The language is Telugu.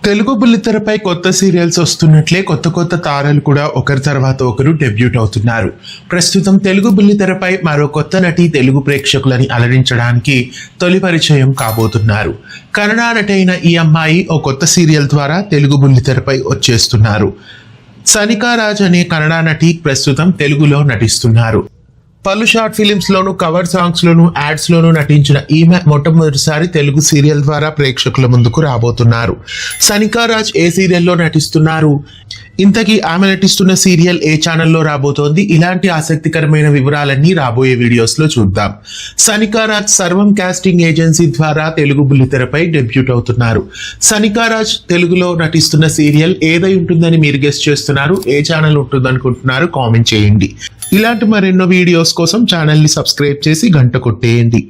తెలుగు బుల్లితెరపై కొత్త సీరియల్స్ వస్తున్నట్లే కొత్త తారలు కూడా ఒకరి తర్వాత ఒకరు డెబ్యూట్ అవుతున్నారు. ప్రస్తుతం తెలుగు బుల్లితెరపై మరో కొత్త నటి తెలుగు ప్రేక్షకులని అలరించడానికి తొలి పరిచయం కాబోతున్నారు. కన్నడ నటి అయిన ఈ అమ్మాయి ఓ కొత్త సీరియల్ ద్వారా తెలుగు బుల్లితెరపై వచ్చేస్తున్నారు. సనికా రాజ్ అనే కన్నడ నటి ప్రస్తుతం తెలుగులో నటిస్తున్నారు. పలు షార్ట్ ఫిలిమ్స్ లోను, కవర్ సాంగ్స్ లోను, యాడ్స్ లోను నటించిన ఈమె మొట్టమొదటిసారి తెలుగు సీరియల్ ద్వారా ప్రేక్షకుల ముందుకు రాబోతున్నారు. సనికా రాజ్ ఏ సీరియల్లో నటిస్తున్నారు, ఇంతకీ ఆమె నటిస్తున్న సీరియల్ ఏ ఛానల్లో రాబోతోంది, ఇలాంటి ఆసక్తికరమైన వివరాలన్నీ రాబోయే వీడియోస్ లో చూద్దాం. సనికా రాజ్ సర్వం కాస్టింగ్ ఏజెన్సీ ద్వారా తెలుగు బుల్లితెరపై డెబ్యూట్ అవుతున్నారు. సనికా రాజ్ తెలుగులో నటిస్తున్న సీరియల్ ఏదై ఉంటుందని మీరు గెస్ చేస్తున్నారు? ఏ ఛానల్ ఉంటుందనుకుంటున్నారు? కామెంట్ చేయండి. ఇలాంటి మరెన్నో వీడియోస్ కోసం ఛానల్ ని సబ్స్క్రైబ్ చేసి గంట కొట్టేయండి.